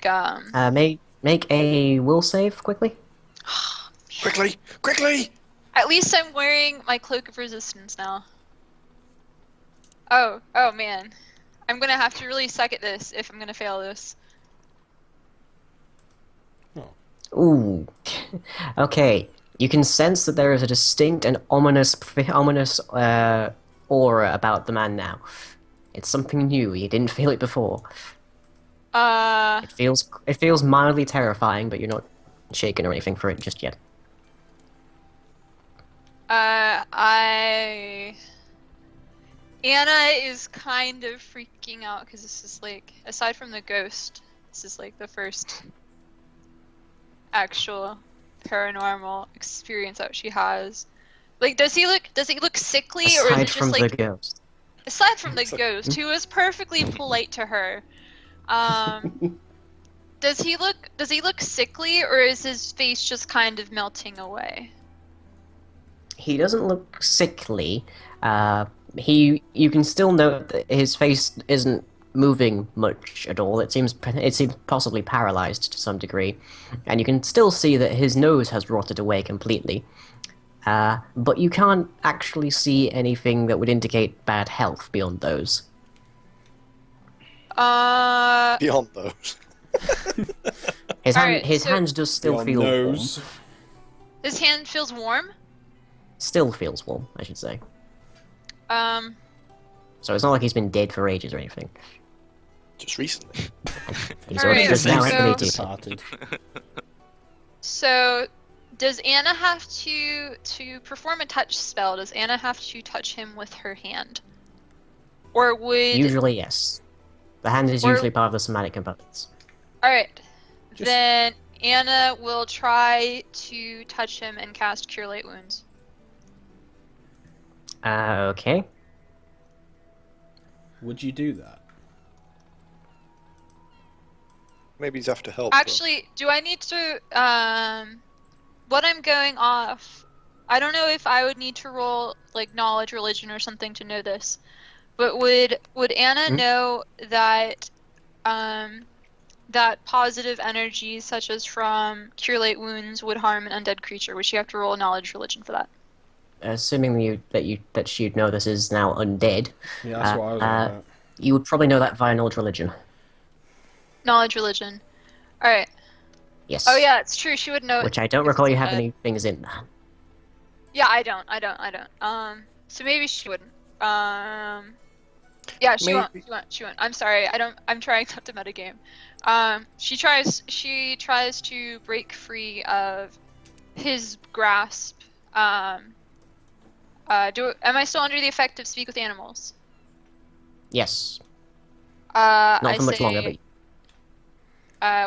like Make a will save quickly. Quickly! Quickly! At least I'm wearing my cloak of resistance now. Oh man. I'm gonna have to really suck at this if I'm gonna fail this. Ooh. Okay. You can sense that there is a distinct and ominous aura about the man now. It's something new. You didn't feel it before. It feels mildly terrifying, but you're not shaken or anything for it just yet. Anna is kind of freaking out because this is like, aside from the ghost, this is like the first actual paranormal experience that she has. Like, does he look sickly, or is it just Aside from like the ghost. aside from the ghost, who is perfectly polite to her? Does he look sickly, or is his face just kind of melting away? He doesn't look sickly. You can still note that his face isn't moving much at all. It seems possibly paralyzed to some degree, and you can still see that his nose has rotted away completely. But you can't actually see anything that would indicate bad health beyond those. Beyond those. His Alright, hand does still Your feel warm. nose. His hand feels warm. Still feels warm, I should say. So it's not like he's been dead for ages or anything. Just recently. He's Alright, only just now so- activated. Started. So, does Anna have to perform a touch spell? Does Anna have to touch him with her hand, or would? Usually, yes. The hand is Or- usually part of the somatic components. All right, Just- then Anna will try to touch him and cast Cure Light Wounds. Okay. Would you do that? Maybe he's after help. Actually, do I need to? What I'm going off, I don't know if I would need to roll like knowledge, religion, or something to know this, but would Anna Hmm? know that that positive energy, such as from Cure Light Wounds, would harm an undead creature? Would she have to roll knowledge, religion for that? Assuming that she'd know this is now undead, Yeah, that's what I was about. you would probably know that via knowledge religion. Knowledge, religion. All right. Yes. Oh yeah, it's true. She would know. Which I don't recall you have any things in. Yeah, I don't. So maybe she wouldn't. Yeah, she won't. Maybe. She won't. I'm sorry. I don't. I'm trying not to metagame. She tries to break free of his grasp. Am I still under the effect of speak with animals? Yes. I Not for much say, longer, but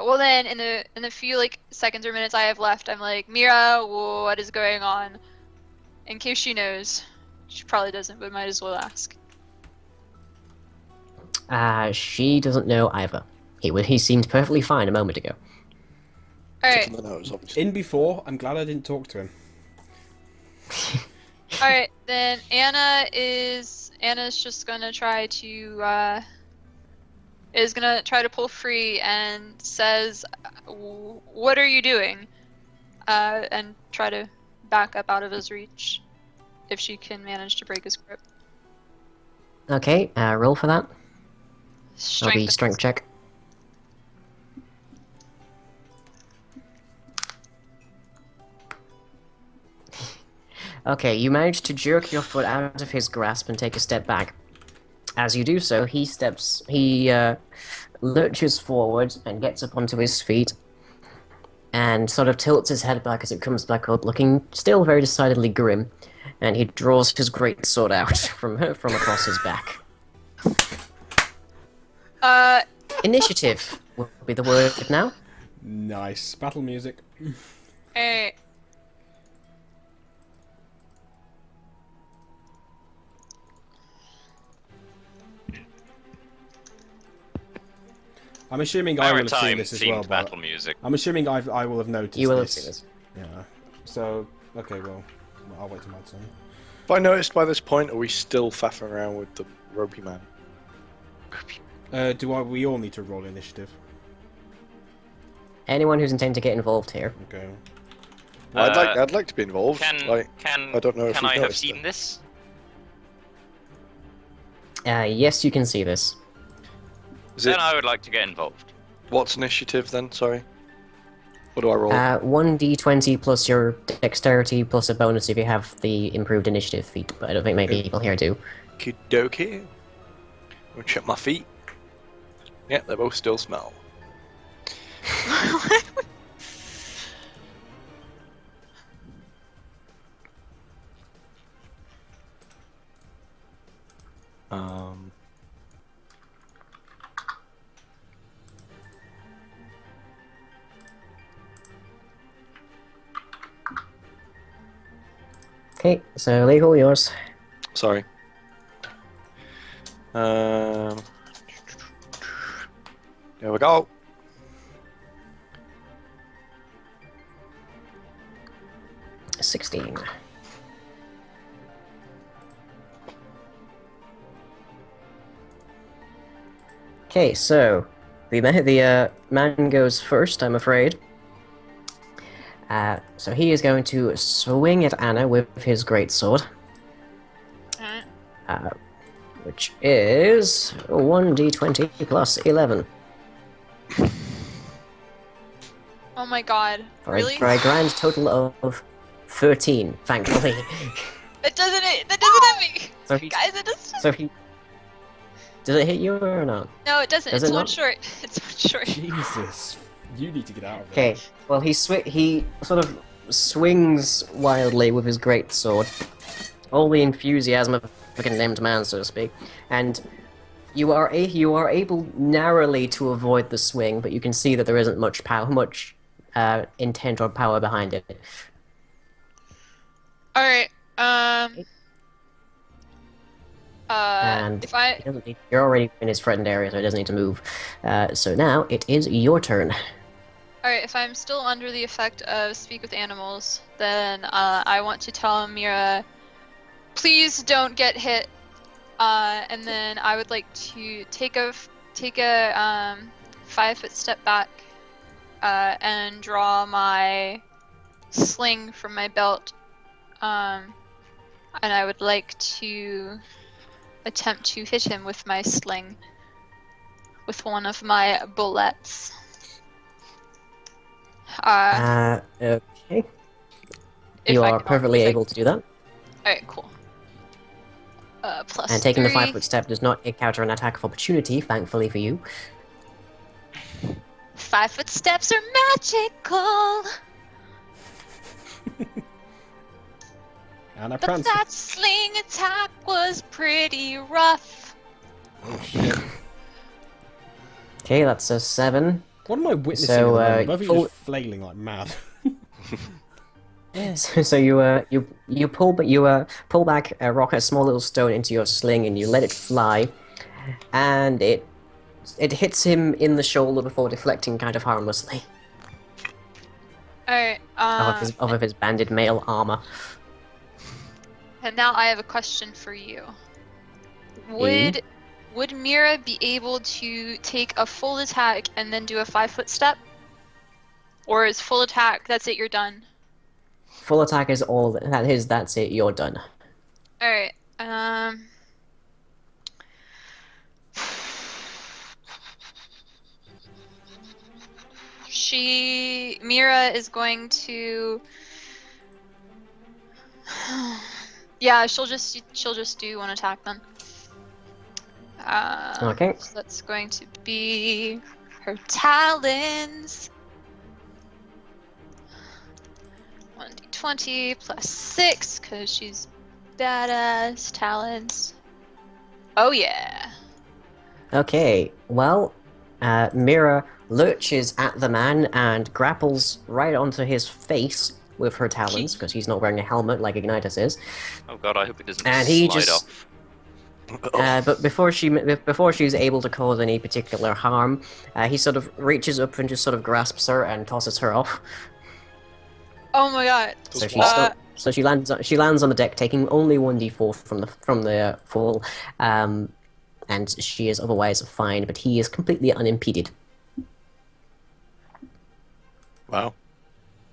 well then, in the few like seconds or minutes I have left, I'm like, Mira, what is going on? In case she knows, she probably doesn't, but might as well ask. she doesn't know either. He seemed perfectly fine a moment ago. All Tip right, on the nose, obviously. In before, I'm glad I didn't talk to him. all right. Then Anna's just gonna try to pull free and says, "What are you doing?" And try to back up out of his reach if she can manage to break his grip. Okay, roll for that. That'll be strength check. Okay, you manage to jerk your foot out of his grasp and take a step back. As you do so, he lurches forward and gets up onto his feet and sort of tilts his head back as it comes back up, looking still very decidedly grim, and he draws his great sword out from across his back. Initiative will be the word now. Nice. Battle music. Alright. I'm assuming I will Maritime have seen this as themed well, but battle music. I'm assuming I will have noticed You will have this. seen this. Yeah. So, okay, well, I'll wait till my turn. Have I noticed by this point, are we still faffing around with the ropey man? We all need to roll initiative? anyone who's intending to get involved here. Okay. Well, I'd like to be involved. I don't know if can you've I have noticed seen it. this? Yes, you can see this. Is it, Then I would like to get involved. what's initiative then? Sorry. What do I roll? 1d20 plus your dexterity plus a bonus if you have the improved initiative feat, but I don't think many people here do. Okie dokie. I'll check my feet. Yeah, they both still smell. Okay, so legal, yours. Sorry. There we go. $16. Okay, so the man goes first, I'm afraid. So he is going to swing at Anna with his greatsword, Alright. which is 1d20 plus 11 Oh my god. for, Really? for a grand total of 13. Thankfully. That doesn't hit me! So he, Guys, it doesn't. so he. Does it hit you or not? No, it doesn't. Does It's it one not? short. It's one short. Jesus. You need to get out of there. Okay. Well, he sort of swings wildly with his greatsword, all the enthusiasm of a condemned man, so to speak, and you are able narrowly to avoid the swing, but you can see that there isn't much intent or power behind it. Alright, And if I... he doesn't need, you're already in his threatened area, so he doesn't need to move. So now it is your turn. Alright, if I'm still under the effect of Speak with Animals, then I want to tell Mira, please don't get hit. And then I would like to take a 5-foot step back and draw my sling from my belt. And I would like to attempt to hit him with my sling with one of my bullets. Okay. If You I are can- perfectly if I- able to do that. Alright, cool. Plus And taking the 3. 5-foot step does not encounter an attack of opportunity, thankfully for you. 5-foot steps are magical, And I but pranced. that sling attack was pretty rough. Oh shit. Okay, that's a 7. What am I witnessing So, at the moment? Both of you full- just flailing like mad. So you pull back a rock, a small little stone into your sling, and you let it fly, and it hits him in the shoulder before deflecting kind of harmlessly Alright, off of his banded mail armor. and now I have a question for you. Would Mira be able to take a full attack and then do a 5-foot step? Or is full attack, that's it, you're done? Full attack is all that's it, you're done. Alright, Mira is going to... Yeah, she'll just do one attack then. Okay. So that's going to be her talons. 1d20 plus 6, because she's badass. Talons. Oh yeah. Okay, well, Mira lurches at the man and grapples right onto his face with her talons, because he's not wearing a helmet like Ignitus is. Oh god, I hope it doesn't And he slide just- off. But before she's able to cause any particular harm, he sort of reaches up and just sort of grasps her and tosses her off. Oh my god. So she lands on the deck, taking only 1d4 from the fall, and she is otherwise fine. But he is completely unimpeded. Wow.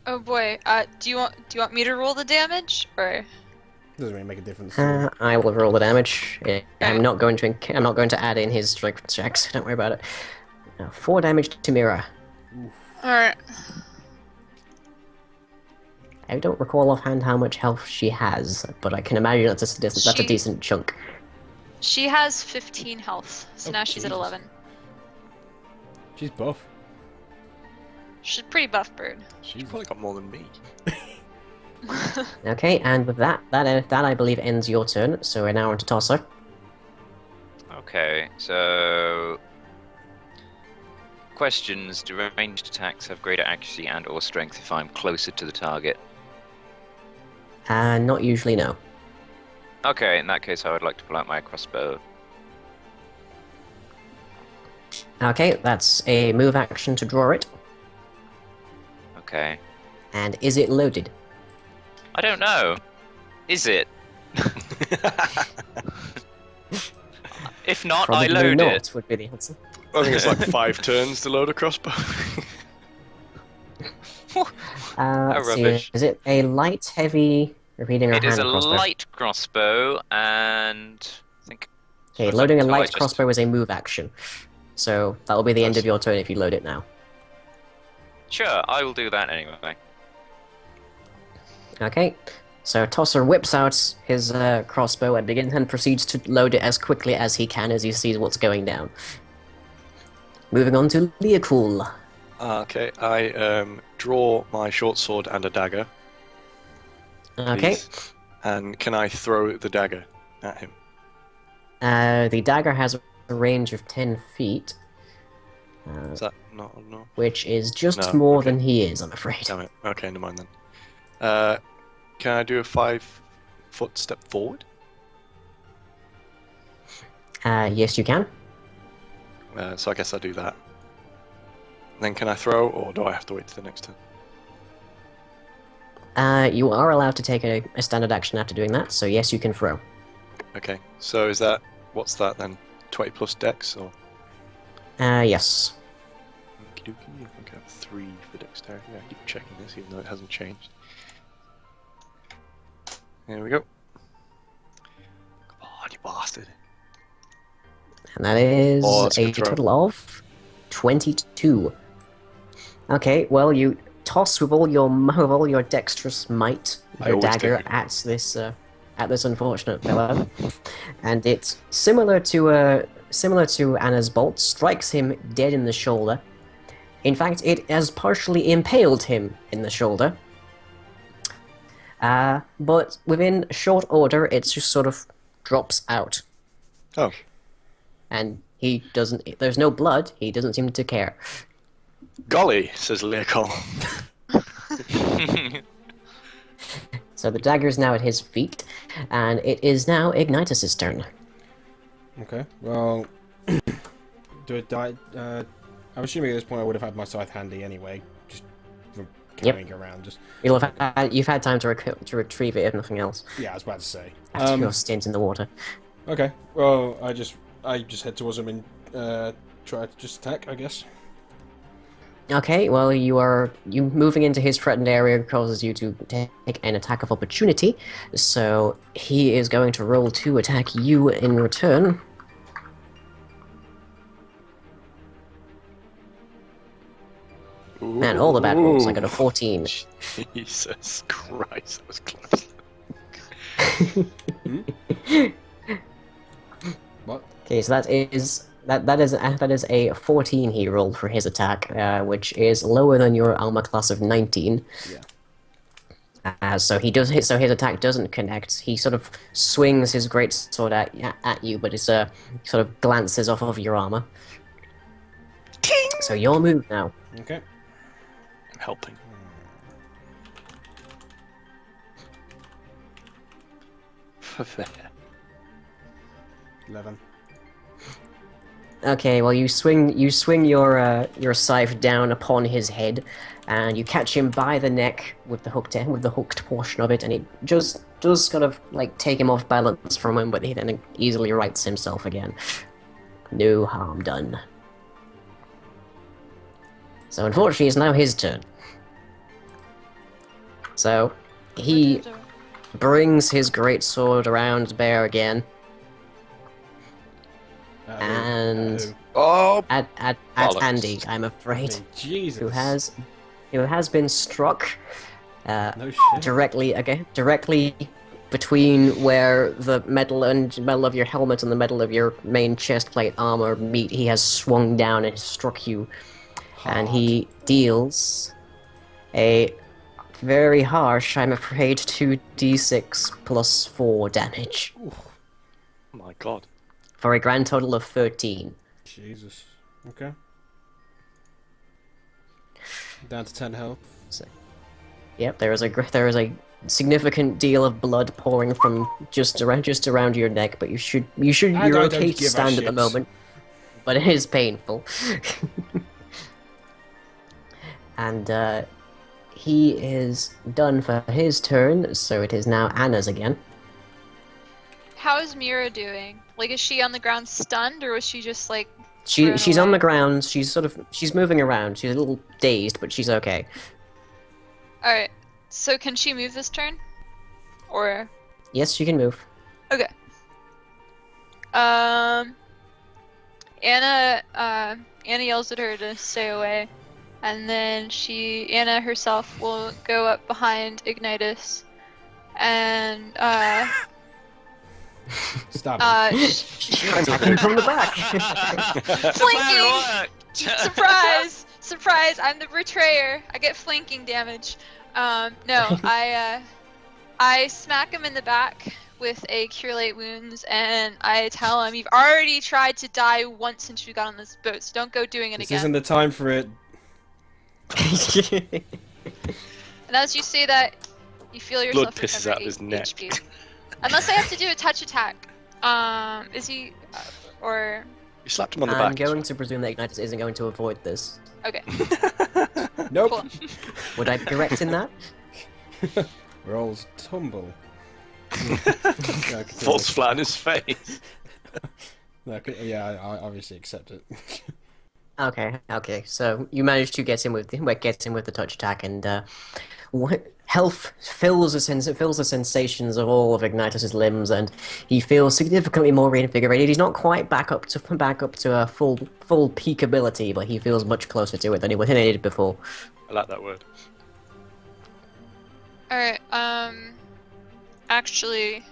Oh boy. Do you want me to roll the damage or? Doesn't really make a difference. I will roll the damage. I'm Alright. not going to add in his strength checks. Don't worry about it. 4 damage to Mira. All right. I don't recall offhand how much health she has, but I can imagine that's a decent chunk. She has 15 health, so Oh, now she's at Jesus. 11. She's buff. She's a pretty buff bird. She's probably got more than me. Okay, and with that I believe ends your turn. So we're now on to Tosser. Okay, so questions: do ranged attacks have greater accuracy and/or strength if I'm closer to the target? Not usually, no. Okay, in that case, I would like to pull out my crossbow. Okay, that's a move action to draw it. Okay. And is it loaded? I don't know. Is it? If not, Probably I load not, it. would be the answer. I think it's like 5 turns to load a crossbow. Let's see, rubbish. is it a light, heavy, repeating or It is a hand crossbow? light crossbow, and I think. Okay, so loading a until I light just- crossbow is a move action. So that will be the end of your turn if you load it now. Sure, I will do that anyway. Okay, so Tosser whips out his crossbow and proceeds to load it as quickly as he can as he sees what's going down. Moving on to Leocool. Okay, I draw my short sword and a dagger. Okay, Please. And can I throw the dagger at him? the dagger has a range of 10 feet, Is that not enough? which is just No, more okay. than he is, I'm afraid. Damn it. Okay, never mind then. Can I do a 5-foot step forward? Yes, you can. So I guess I do that. Then can I throw, or do I have to wait to the next turn? You are allowed to take a standard action after doing that, so yes, you can throw. Okay, so is that, what's that then? 20 plus dex, or? Yes. Okie dokie, I think I have 3 for dexterity. I keep checking this even though it hasn't changed. There we go. Come on, you bastard. And that is Oh, that's a a good throw. total of 22. Okay, well, you toss with all your dexterous might I your always dagger do. at this unfortunate fellow, and it's similar to Anna's bolt, strikes him dead in the shoulder. In fact, it has partially impaled him in the shoulder. But within short order, it just sort of drops out. Oh, And he doesn't. There's no blood. He doesn't seem to care. golly, says Leocold. So the dagger is now at his feet, and it is now Ignitus's turn. Okay, well, do it die? I'm assuming at this point I would have had my scythe handy anyway, just for carrying it around. Just You've had time to retrieve it, if nothing else. yeah, I was about to say. After your stint in the water. Okay, well, I just head towards him and try to just attack, I guess. Okay, well, you moving into his threatened area causes you to take an attack of opportunity, so he is going to roll to attack you in return. Man, all the bad rolls. I got a 14. Jesus Christ, that was close. What? Okay, so that is a 14 he rolled for his attack, which is lower than your armor class of 19. Yeah. So his attack doesn't connect. He sort of swings his great sword at you, but it sort of glances off of your armor. So your move now. Okay. I'm helping. There. 11. Okay, well you swing your scythe down upon his head, and you catch him by the neck with the hooked portion of it, and it just does kind of like take him off balance for a moment, but he then easily rights himself again. No harm done. So unfortunately, it's now his turn. So he brings his great sword around Bear again, and Oh, at bollocks. Andy, I'm afraid, Jesus. who has been struck No shit. directly between where the metal of your helmet and the metal of your main chest plate armor meet. He has swung down and struck you, and he deals a very harsh, I'm afraid, 2d6 plus 4 damage Oh my god. for a grand total of 13. Jesus. Okay. Down to 10 health. So, yep, there is a significant deal of blood pouring from just around your neck, but you're I don't okay to give a stand at the shit. moment, but it is painful. And he is done for his turn, so it is now Anna's again. How is Mira doing? Like, is she on the ground stunned, or was she just like? She's on away? the ground. She's moving around. She's a little dazed, but she's okay. All right. So can she move this turn? Or Yes, she can move. okay. Anna yells at her to stay away, and then Anna herself will go up behind Ignitus, and Stop it. She's attacking from the back. Flanking! Surprise! Surprise! I'm the betrayer. I get flanking damage. No, I smack him in the back with a Cure Light Wounds, and I tell him, "You've already tried to die once since you got on this boat, so don't go doing it This again." isn't the time for it. And as you say that, you feel yourself Blood pisses recover out of his neck. HP. Unless I have to do a touch attack. Is he, or You slapped him on the I'm back. going to presume that Ignitus isn't going to avoid this. okay, Nope. cool. Would I be correct in that? Rolls tumble. Falls flat on his face. Yeah, I obviously accept it. Okay. So you managed to get him with the touch attack, and health fills the sensations of all of Ignitus's limbs, and he feels significantly more reinvigorated. He's not quite back up to a full peak ability, but he feels much closer to it than he did before. I like that word. All right. Actually,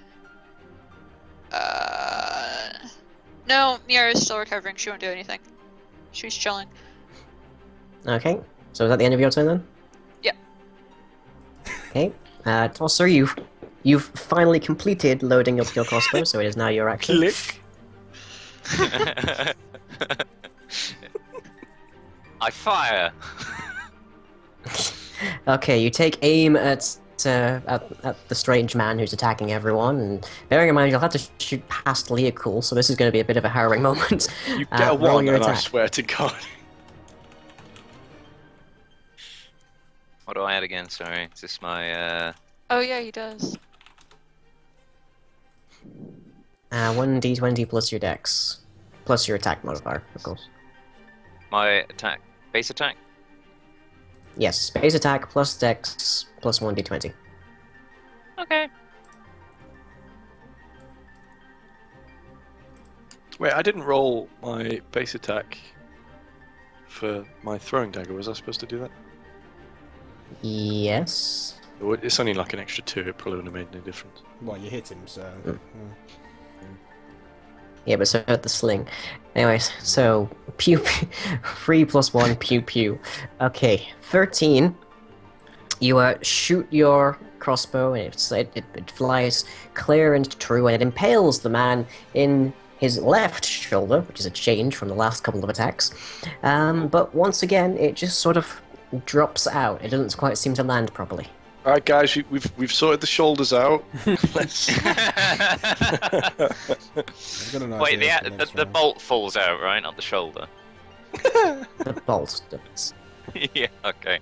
no, Mira's still recovering. She won't do anything. She's chilling. Okay. So is that the end of your turn then? Yep. Okay. Tosser, you've finally completed loading up your crossbow, so it is now your action. Click. I fire. Okay, you take aim at the strange man who's attacking everyone, and bearing in mind you'll have to shoot past Leocool, so this is going to be a bit of a harrowing moment. You get a roll one, your and I attack. swear to God. What do I add again? Sorry, is this my? Oh yeah, he does. 1d20 plus your dex, plus your attack modifier, of course. My attack, base attack. Yes, base attack plus dex plus 1d20. Okay. Wait, I didn't roll my base attack for my throwing dagger. Was I supposed to do that? Yes. It's only like an extra 2. It probably wouldn't have made any difference. Well, you hit him, so. Yeah, but so at the sling. Anyways, so pew, 3 plus 1 pew pew. Okay, 13. You shoot your crossbow, and it flies clear and true, and it impales the man in his left shoulder, which is a change from the last couple of attacks. But once again, it just sort of drops out. It doesn't quite seem to land properly. All right, guys, we've sorted the shoulders out. Let's. Wait, the bolt falls out, right, not the shoulder. The bolt does. Yeah. Okay.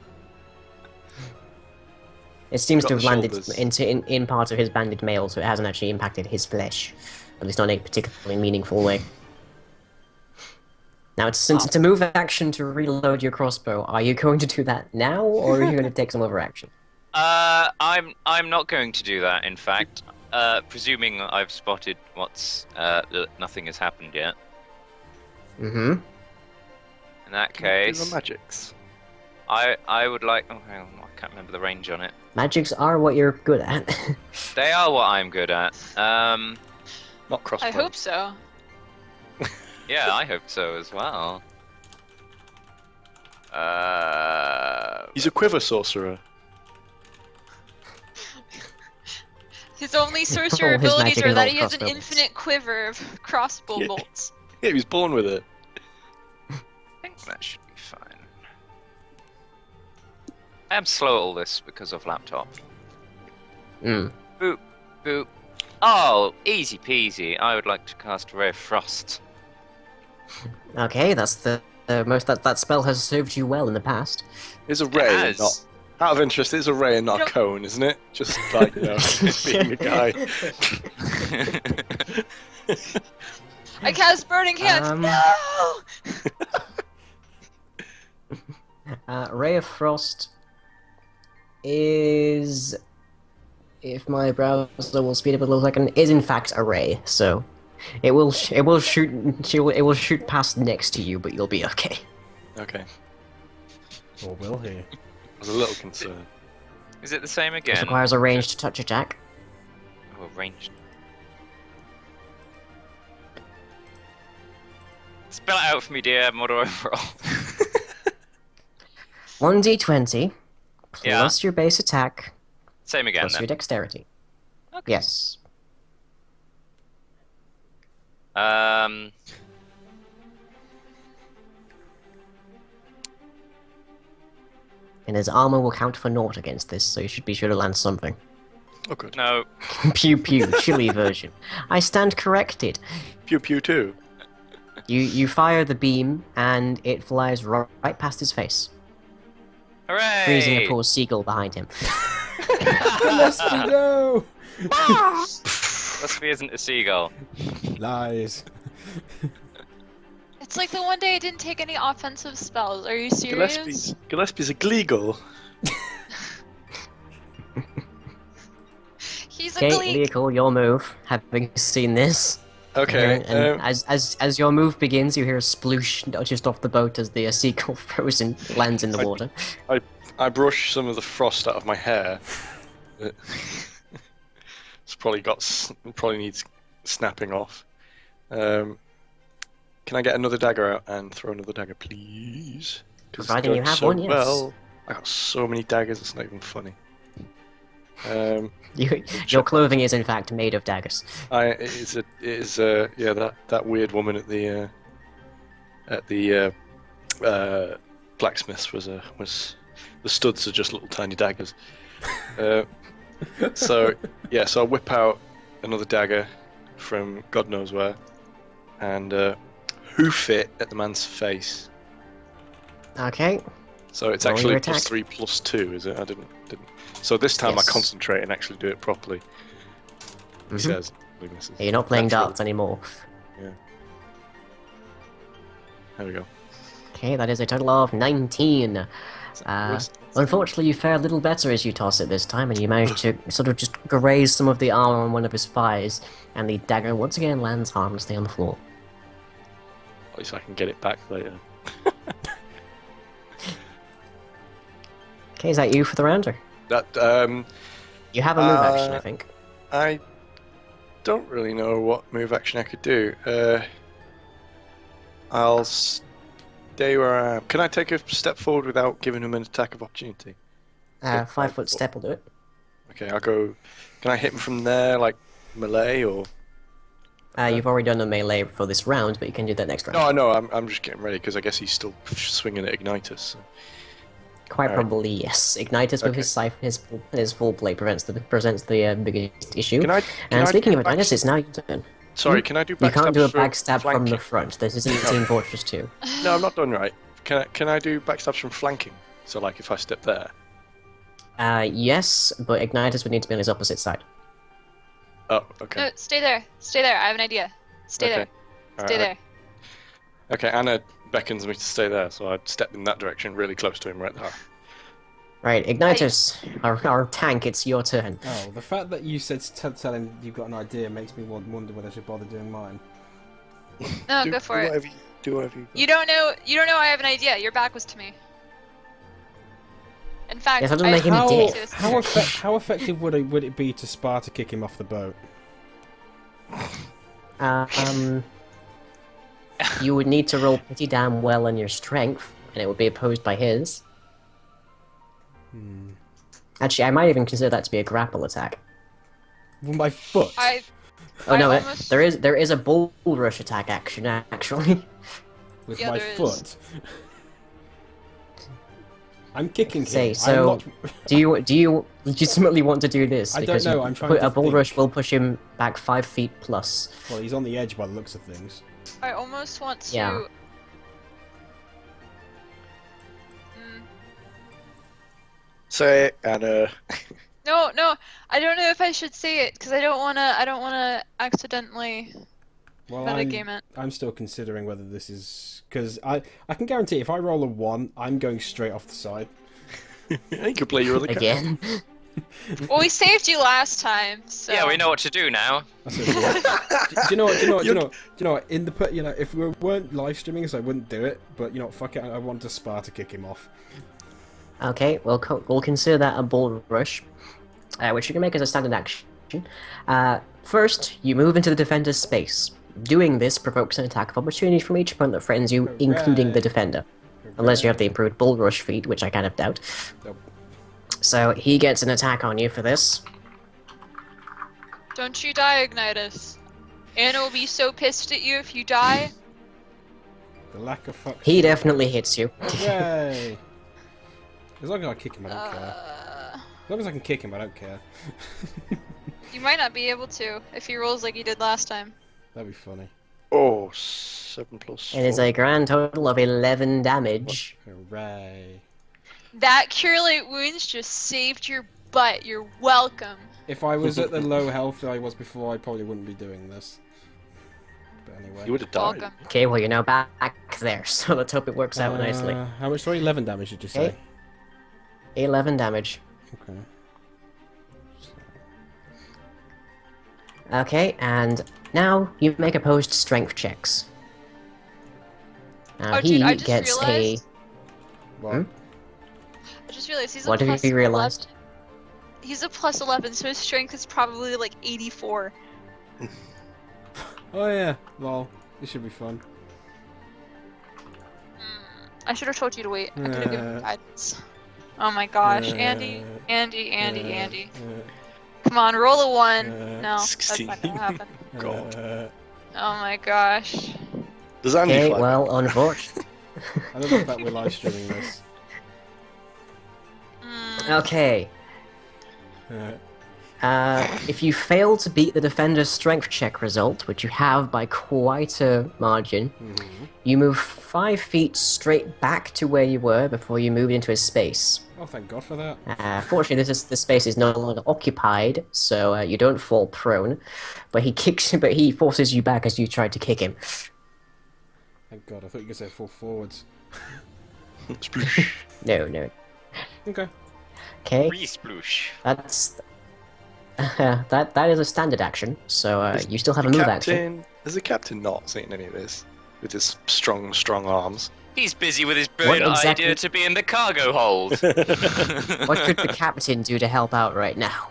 It seems Got to have the landed shoulders. in part of his banded mail, so it hasn't actually impacted his flesh, at least not in a particularly meaningful way. Now, it's a move action to reload your crossbow. Are you going to do that now, or are you going to take some other action? I'm not going to do that. In fact, presuming I've spotted that nothing has happened yet. Mm-hmm. In that Do case, the magics. I would like. Oh, hang on, I can't remember the range on it. Magics are what you're good at. They are what I'm good at. Not cross. I hope so. Yeah, I hope so as well. He's a quiver sorcerer. His only sorcerer All his abilities magic are that he involves has an crossbow bolts. infinite quiver of crossbow Yeah. bolts. Yeah, he was born with it. I think that should be fine. I am slow at all this because of laptop. Mm. Boop, boop. Oh, easy peasy. I would like to cast Ray of Frost. Okay, that's the most that spell has served you well in the past. It's a ray, Yes. not. Out of interest, it's a ray and not a Yep. cone, isn't it? Just like, you know, being a guy. I cast Burning Hands. No! Ray of Frost is, if my browser will speed up a little second, is in fact a ray. So it will shoot past next to you, but you'll be okay. Okay. Or will he? I was a little concerned. Is it the same This again? requires a ranged touch attack. Oh, ranged. Spell it out for me, dear. What do I roll? 1d20 Yeah. plus your base attack Same again plus your then. dexterity. Okay. Yes. And his armor will count for naught against this, so you should be sure to land something. Oh, good. No. Pew pew, chilly version. I stand corrected. Pew pew too. You fire the beam, and it flies right past his face, Hooray! freezing a poor seagull behind him. Gillespie, no! Gillespie isn't a seagull. Lies. It's like the one day I didn't take any offensive spells. Are you serious? Gillespie's a gleegle. He's a Okay, gleek. Leocal, your move. Having seen this, Okay. and as your move begins, you hear a sploosh just off the boat as the seagull frozen lands in the water. I brush some of the frost out of my hair. It's probably needs snapping off. Can I get another dagger out and throw another dagger, please? 'Cause it's Providing you going have so one, yes. well. I got so many daggers, it's not even funny. Your clothing is in fact made of daggers. Yeah, that weird woman at the blacksmith's was the studs are just little tiny daggers. So I whip out another dagger from God knows where, and hoof it at the man's face. Okay. So it's Roll actually your plus attack. 3 plus 2, is it? I didn't. So this time Yes. I concentrate and actually do it properly. He Mhm. says. He misses. You're not playing Natural. darts anymore. There we go. Okay, that is a total of 19. Unfortunately, you fare a little better as you toss it this time, and you manage to sort of just graze some of the armor on one of his thighs, and the dagger once again lands harmlessly on the floor. At least I can get it back later. Okay, is that you for the round? Or? That You have a move action, I think. I don't really know what move action I could do. I'll stay where I am. Can I take a step forward without giving him an attack of opportunity? 5-foot step will do it. Okay, I'll go. Can I hit him from there, like melee, or? You've already done a melee for this round, but you can do that next round. No, I know. I'm just getting ready because I guess he's still swinging at Ignitus. So. Quite Alright. probably yes. Ignitus with Okay. his scythe, his full play presents the biggest issue. Can I? And speaking do of Ignitus, it's now your turn. Sorry, can I do You backstab? can't do a backstab from the flanking? front. This isn't Team Fortress 2. No, I'm not done right. Can I do backstabs from flanking? So like if I step there. Yes, but Ignitus would need to be on his opposite side. Oh, okay. No, stay there. Stay there. I have an idea. Stay there. Alright, Stay there. Okay, Anna beckons me to stay there, so I'd step in that direction, really close to him right there. Right, Ignitus, our tank, it's your turn. Oh, the fact that you said tell him you've got an idea makes me wonder whether I should bother doing mine. No, go for it. Do whatever you. You don't know. You don't know. I have an idea. Your back was to me. In fact, Yes, that doesn't make any dick. How effective would it be to Sparta kick him off the boat? You would need to roll pretty damn well on your strength, and it would be opposed by his. Actually, I might even consider that to be a grapple attack. With my foot. Oh no, almost... there is a bull rush attack action actually. With Yeah, my there foot. is. I'm kicking him. Say, so do you legitimately want to do this? I don't know, I'm trying to a bull think. rush will push him back 5 feet plus. Well, he's on the edge by the looks of things. I almost want to. Yeah. Say it, and No, I don't know if I should say it because I don't wanna accidentally Well, metagame it. I'm still considering whether this is because I can guarantee if I roll a 1, I'm going straight off the side. you could play your other Again. Well, we saved you last time, so. Yeah, we know what to do now. That's okay. do you know what? Do you know what? In the if we weren't live streaming, so I wouldn't do it. But you know, fuck it, I want to Sparta kick him off. Okay, we'll consider that a bull rush, which you can make as a standard action. First, you move into the defender's space. Doing this provokes an attack of opportunity from each opponent that threatens you, including the defender. Unless you have the improved bull rush feat, which I kind of doubt. Nope. So he gets an attack on you for this. Don't you die, Ignitus. Anna will be so pissed at you if you die. The lack of fuck. He definitely hits you. Yay! As long as I kick him, I don't care. As long as I can kick him, I don't care. You might not be able to if he rolls like he did last time. That'd be funny. Oh, 7 plus. It is a grand total of 11 damage. Hooray! That Cure Light Wounds just saved your butt. You're welcome. If I was at the low health that I was before, I probably wouldn't be doing this. But anyway. You would have died. Welcome. Okay, well you're now back there, so let's hope it works out nicely. How much? Sorry, 11 damage did you say? Okay. 11 damage. Okay. Okay, and now you make opposed strength checks. Now Oh, he dude, I just gets realized- What? Hmm? I just realized he's What a have plus you realized? 11. He's a plus 11, so his strength is probably like 84. Oh yeah. Well, this should be fun. I should have told you to wait. I could have given you guidance. Oh my gosh, Andy. Come on, roll a 1. No, that's 16. not gonna happen. God. Oh my gosh. Does Andy Okay, fly? well, unfortunately. I don't know if that we're live streaming this. Okay. If you fail to beat the defender's strength check result, which you have by quite a margin, you move 5 feet straight back to where you were before you moved into his space. Oh, thank God for that. Fortunately, this space is no longer occupied, so you don't fall prone. But he forces you back as you try to kick him. Thank God. I thought you were going to say fall forwards. No. Okay. Okay, Re-sploosh. that's that is a standard action. So you still have a move action. Has the captain not seen any of this? With his strong arms? He's busy with his brilliant exactly- idea to be in the cargo hold. What could the captain do to help out right now?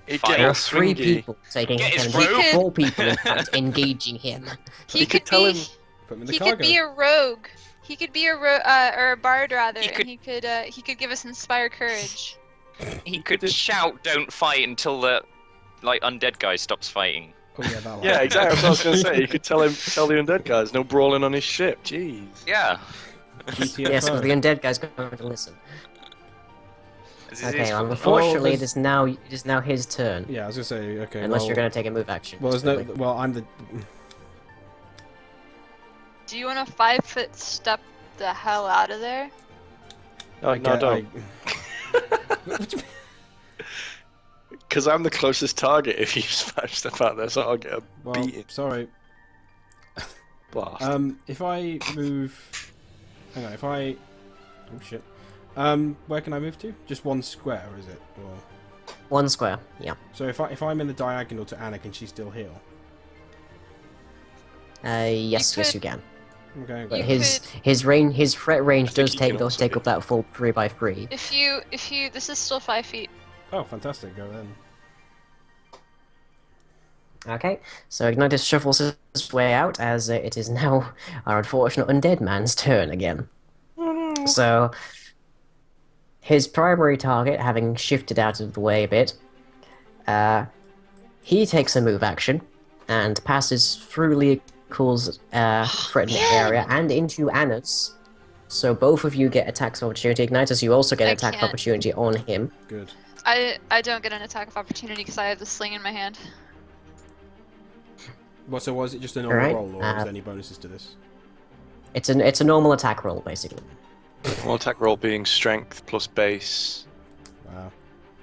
He'd Fine. get There all are 3 swingy. people taking Get his him, robe. 4 people in fact engaging him. He could could tell be. him- Put him in the He cargo. could be a rogue. He could be or a bard rather, He could- and he could give us inspire courage. He could shout, "Don't fight!" until the undead guy stops fighting. Oh, yeah, that one. Yeah, exactly what I was going to say. You could tell the undead guys, no brawling on his ship. Jeez. Yeah. GTFO. Yes, because the undead guy's going to listen. This is Okay, his well, fault. unfortunately, there's- it is now his turn. Yeah, I was going to say, okay. Unless well, you're going to take a move action. Well, there's no. specifically. Well, I'm the. Do you want to 5-foot step the hell out of there? No, no, don't. What do you mean? Because I'm the closest target if you smash stuff out there, so I'll get a Well, beating sorry. blast. If I move. Hang on, if I. Oh shit. Where can I move to? Just one square, is it? Or... 1 square, yeah. So if I'm in the diagonal to Anna, can she still heal? Yes, You yes, could- you can. Okay. But You his threat range I think does he take can also take hit. up that full 3x3. If you, this is still 5 feet. Oh, fantastic. Go then. Okay, so Ignitus shuffles his way out as it is now our unfortunate undead man's turn again. So, his primary target, having shifted out of the way a bit, he takes a move action and passes through Leocool's threatened area and into Anna's. So both of you get attacks of opportunity. Ignitus, you also get I an attack of can't. opportunity on him. Good. I don't get an attack of opportunity because I have the sling in my hand. Well, so was it just a normal Alright, roll, or is there any bonuses to this? It's a normal attack roll, basically. Well, attack roll being strength plus base. Wow.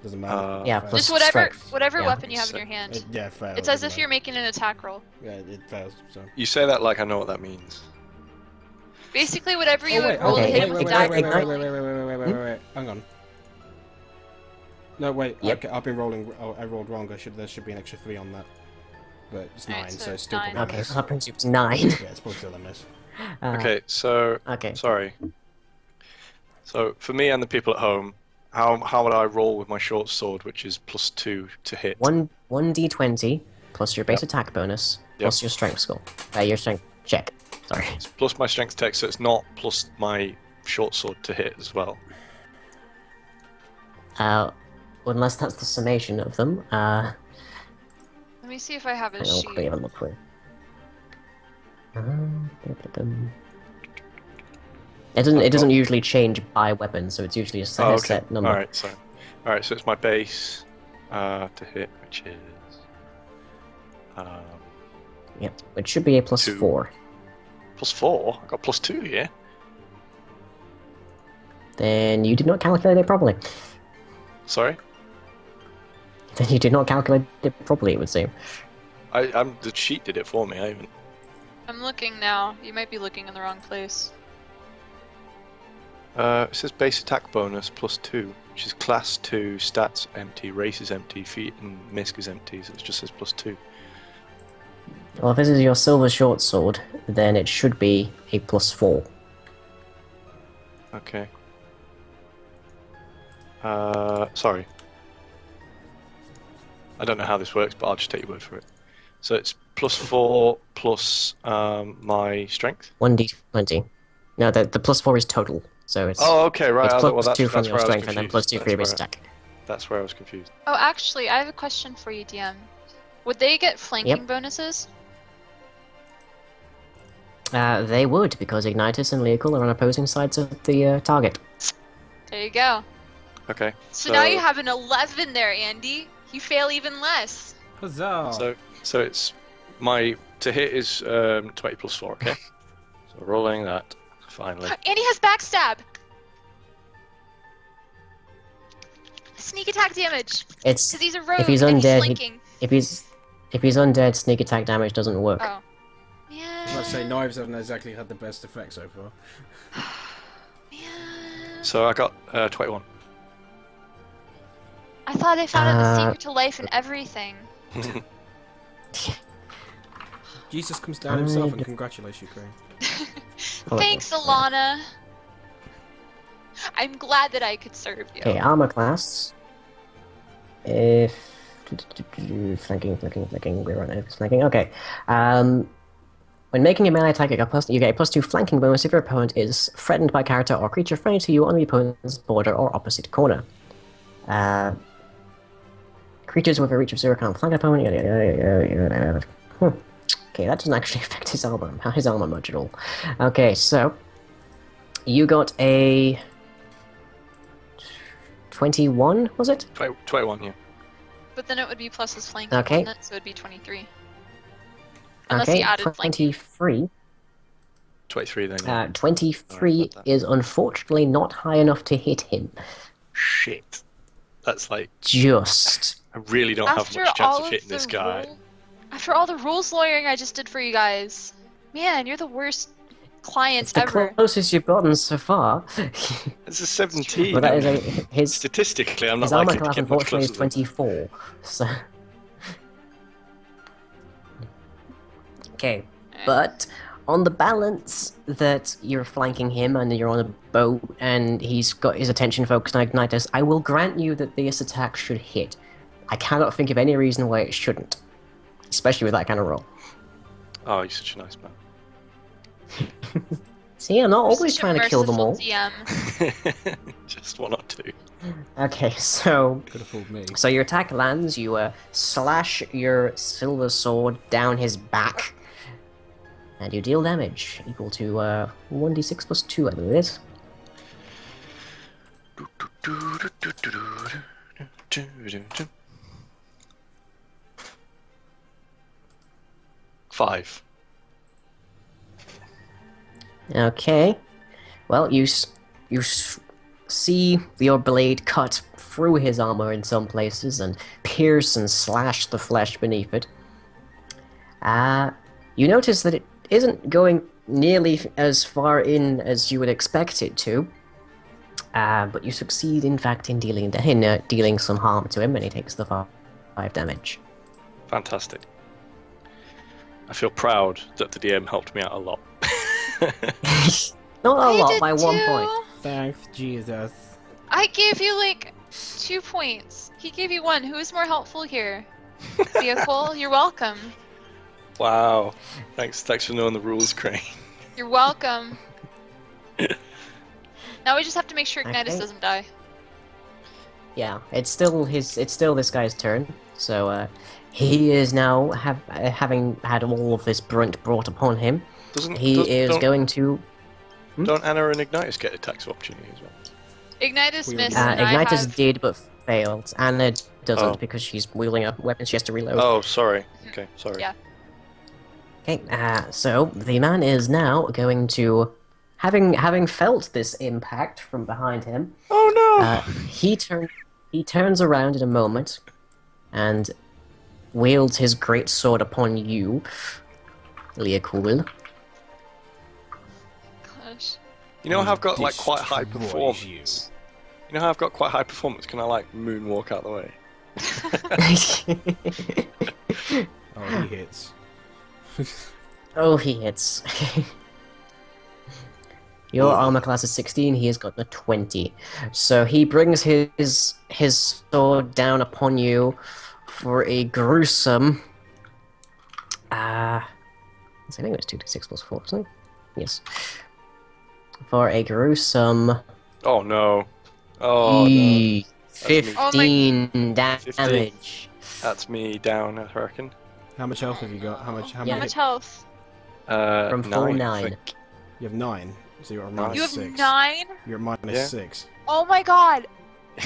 Doesn't matter. Yeah, Fails. plus- Just whatever strength, yeah. weapon you have in your hand. Yeah, fails. It's as doesn't if you're matter. making an attack roll. Yeah, it fails. So. You say that like I know what that means. Basically, whatever you Oh, would wait, roll to okay, hit him wait, with wait, die. wait, wait, Wait. Hang on. No, wait. Yep. Okay, I've been rolling. Oh, I rolled wrong. There should be an extra 3 on that. But it's 9, Alright, so so it's still 9. probably a Okay, miss. so that brings you to 9. Yeah, it's probably still a miss. Okay, so Okay. sorry. So for me and the people at home, how would I roll with my short sword, which is +2 to hit? 1d20 plus your base Yep. attack bonus Yep. plus your strength score. Your strength check. Sorry. It's plus my strength tech, so it's not plus my short sword to hit as well. Unless that's the summation of them. Let me see if I have a I'll sheet. quickly have a look for you. It doesn't usually change by weapon, so it's usually a set, Oh, a okay. set number. Alright, so it's my base to hit, which is Yep, it should be a plus 2. 4. +4. I got +2 here. Then you did not calculate it properly. Sorry, Then you did not calculate it properly, it would seem. the sheet did it for me. I haven't. I'm looking now. You might be looking in the wrong place. It says base attack bonus +2, which is class 2, stats empty, race is empty, feet and misc is empty, so it just says +2. Well, if this is your silver short sword, then it should be a plus 4. Okay. Sorry. I don't know how this works, but I'll just take your word for it. So it's +4 plus my strength. 1d20. No, the plus 4 is total. So it's, Oh, okay, right. it's I plus thought- well, that's, 2 from that's your where I was strength and then confused. plus 2 for your base That's where- attack. That's where I was confused. Oh, actually, I have a question for you, DM. Would they get flanking bonuses? They would, because Ignitus and Leocool are on opposing sides of the target. There you go. Okay. So now you have an 11 there, Andy. You fail even less. Huzzah! So it's my to hit is 20 plus 4. Okay. So rolling that finally. Andy has backstab. Sneak attack damage. It's Because he's a rogue if he's and undead, he's he- flanking. if he's undead, sneak attack damage doesn't work. Oh. I was about to say, Man. knives haven't exactly had the best effect so far. Man. So I got 21. I thought I found out the Uh, secret to life and everything. Jesus comes down himself and congratulates you, Crane. Thanks, Alana. I'm glad that I could serve you. Okay, armor class. If flanking, we're on flanking. Okay. When making a melee attack, you get a +2 flanking bonus if your opponent is threatened by character or creature friendly to you on the opponent's border or opposite corner. Creatures with a reach of 0 can't flank opponent. Okay, that doesn't actually affect his armor much at all. Okay, so you got a 21, was it? 21, yeah. But then it would be plus his flanking, Okay. wouldn't it? So it'd be 23. Unless Okay, he added flanking. 23. 23 then. Yeah. 23 Alright, got that. is unfortunately not high enough to hit him. Shit. That's like Just. I really don't have After much chance all of of hitting this the guy. after all the rules lawyering I just did for you guys, man, you're the worst clients It's the ever. closest you've gotten so far. It's a 17. But that is his Statistically, I'm not his armor likely to class get much unfortunately is closer than that. 24. So okay, but on the balance that you're flanking him and you're on a boat and he's got his attention focused on Ignitus, I will grant you that this attack should hit. I cannot think of any reason why it shouldn't, especially with that kind of roll. Oh, you're such a nice man. See, I'm not You're always such a trying to kill them all. DM. Just one or two. Okay, so Could have fooled me. so your attack lands. You slash your silver sword down his back, and you deal damage equal to 1d6 plus 2, I believe it is. 5. Okay. Well, you see your blade cut through his armor in some places and pierce and slash the flesh beneath it. You notice that it isn't going nearly as far in as you would expect it to. But you succeed, in fact, in dealing some harm to him, and he takes the 5 damage. Fantastic. I feel proud that the DM helped me out a lot. Not a I lot, did by 1 too. point. Thanks, Jesus. I gave you like 2 points. He gave you 1. Who is more helpful here? Vehicle, you're welcome. Wow. Thanks for knowing the rules, Crane. You're welcome. Now we just have to make sure Ignitus Okay. doesn't die. Yeah, it's still this guy's turn. So he is now having had all of this brunt brought upon him. Don't Don't Anna and Ignitus get attacks of opportunity as well? Ignitus We missed, already- and I Ignitus have... did but failed. Anna doesn't Oh. because she's wielding a weapon she has to reload. Oh, sorry. Okay, sorry. Yeah. Okay, so the man is now going to, having felt this impact from behind him, Oh no! he turns around in a moment and wields his great sword upon you, Leocool. Gosh. You know how I've got like quite high Destroys performance? You know how I've got quite high performance? Can I like moonwalk out the way? Oh, he hits. Oh, he hits. Your armor class is 16, he has got a 20. So he brings his sword down upon you for a gruesome... I think it was 2d6 plus 4, wasn't it? Yes. For a gruesome... Oh no. Oh no. 15 damage. That's me down, I reckon. How much health have you got? How much? How Yeah. How many? much health? From full 9. I 9. think. You have 9. So you're at minus You have 6. 9? You're at minus Yeah. 6. Oh my god!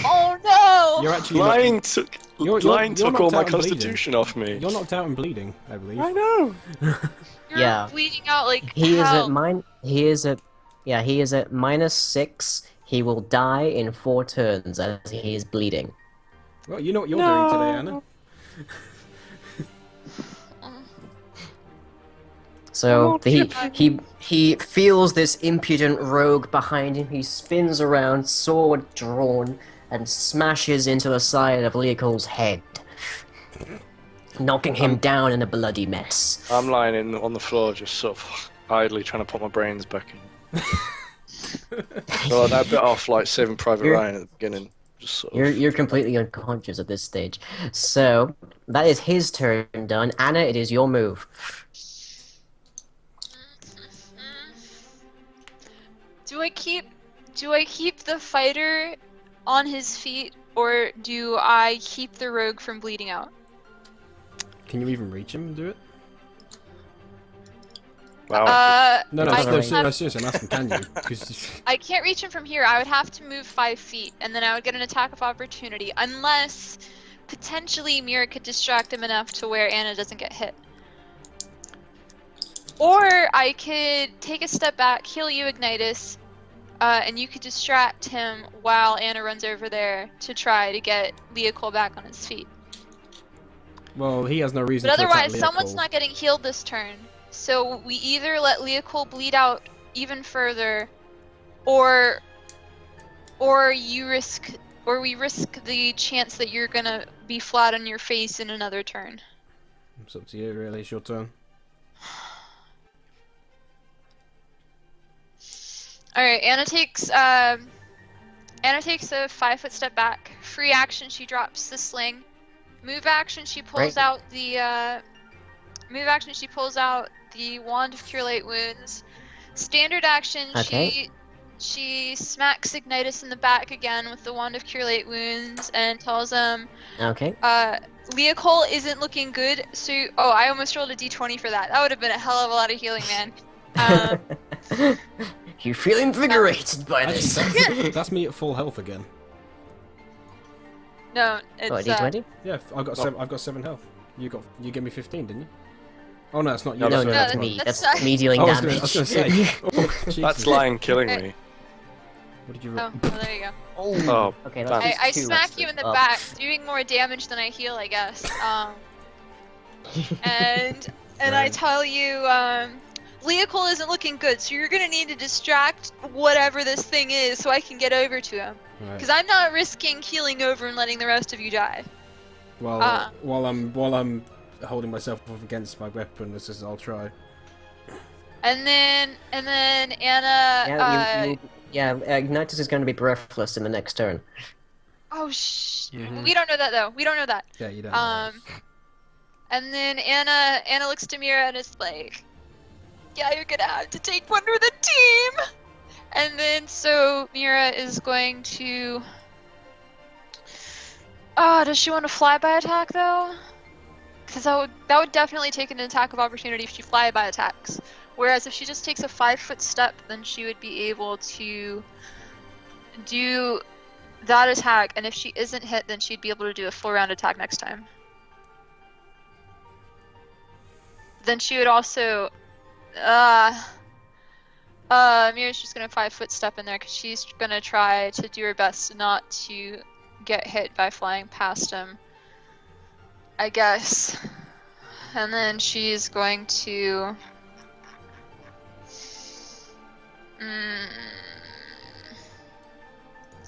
Oh no! You're actually Lying not, took You're lying took knocked all my out and bleeding. constitution off me. you're knocked out and bleeding, I believe. I know. You're Yeah. bleeding out like He is hell. at he is at minus 6. He will die in 4 turns as he is bleeding. Well, you know what you're doing today, Anna. So Oh, he feels this impudent rogue behind him. He spins around, sword drawn, and smashes into the side of Leocool's head, knocking him down in a bloody mess. I'm lying on the floor, just sort of idly trying to put my brains back in. Well, that bit off like Saving Private You're- Ryan at the beginning. Just sort of. You're completely unconscious at this stage. So that is his turn done. Anna, it is your move. Do I keep the fighter on his feet, or do I keep the rogue from bleeding out? Can you even reach him and do it? Wow. No, I seriously, can- no, seriously, I'm asking, can you? 'Cause I can't reach him from here. I would have to move 5 feet, and then I would get an attack of opportunity, unless potentially Mira could distract him enough to where Anna doesn't get hit. Or I could take a step back, heal you, Ignitus, and you could distract him while Anna runs over there to try to get Leocool back on his feet. well, he has no reason But to otherwise, attack someone's Leopold. not getting healed this turn. So we either let Leocool bleed out even further, or we risk the chance that you're gonna be flat on your face in another turn. It's up to you, really. It's your turn. All right, Anna takes a 5-foot step back. Free action, she drops the sling. Move action, she pulls Right. out the wand of cure light wounds. Standard action, Okay. she smacks Ignitus in the back again with the wand of cure light wounds and tells him, Okay. Leopold isn't looking good. So I almost rolled a d20 for that. That would have been a hell of a lot of healing, man. You feel invigorated by this. That's me at full health again. No, it's What, D20? Yeah, I've got 7 health. You gave me 15, didn't you? Oh no, it's not you. No, No, that's that's not- me. that's That's not- me dealing I was damage. gonna say. Oh, Jesus. That's lying killing me. What did you Oh, roll? well, there you go. Oh, Okay, Damn. that's I two smack extra. you in the Oh. back, doing more damage than I heal, I guess. And I Right. tell you, Leopold isn't looking good, so you're gonna need to distract whatever this thing is so I can get over to him. Right. Because I'm not risking healing over and letting the rest of you die. Well, while I'm holding myself up against my weapon, I'll try. And then Anna. Ignitus is going to be breathless in the next turn. Oh Mhm. we don't know that though. We don't know that. Yeah, you don't. know And then Anna looks to Mira and is like, "Yeah, you're gonna have to take one for the team." And then so Mira is going to. Does she want to flyby attack though? Because that would definitely take an attack of opportunity if she flyby attacks. Whereas if she just takes a 5-foot step, then she would be able to do that attack. And if she isn't hit, then she'd be able to do a full round attack next time. Then she would also. Mira's just gonna 5-foot step in there because she's gonna try to do her best not to get hit by flying past him, I guess. And then she's going to.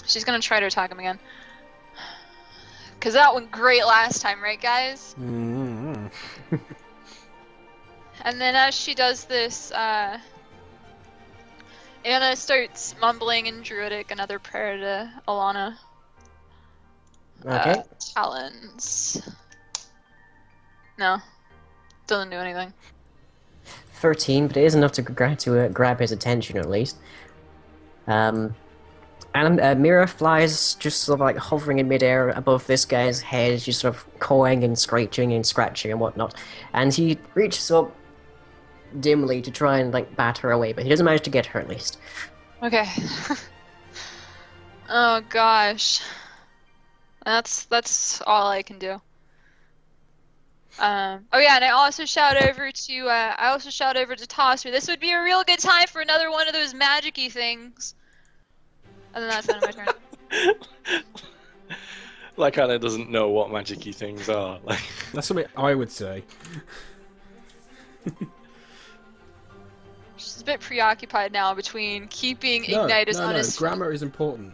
She's gonna try to attack him again. Because that went great last time, right, guys? Mm-hmm. And then as she does this, Anna starts mumbling in Druidic another prayer to Alana. Okay. Talons. No. Doesn't do anything. 13, but it is enough to grab his attention at least. And Mira flies just sort of like hovering in midair above this guy's head, just sort of cawing and screeching and scratching and whatnot. And he reaches up dimly to try and like bat her away, but he doesn't manage to get her at least. Okay. Oh gosh. That's all I can do. Oh yeah, and I also shout over to Tosser. This would be a real good time for another one of those magic-y things. And then that's the end of my turn. Like Anna doesn't know what magic-y things are. Like, That's something I would say. She's a bit preoccupied now between keeping No, Ignitus no, on no. his. Grammar is important.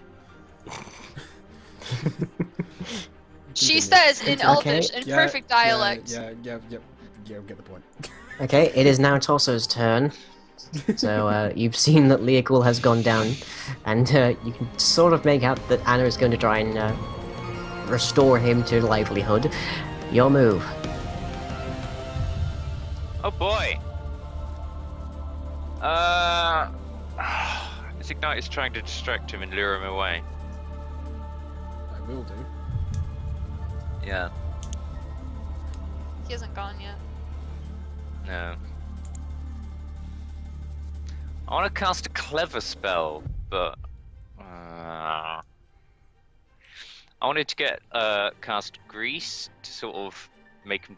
She says in Okay. Elvish, in perfect dialect. Yeah, we get the point. Okay, it is now Tosso's turn. So you've seen that Leopold has gone down, and you can sort of make out that Anna is going to try and restore him to livelihood. Your move. Oh boy. Is Ignitus trying to distract him and lure him away? I will do. Yeah. He hasn't gone yet. No. I want to cast a clever spell, but I wanted to get cast Grease to sort of make him drop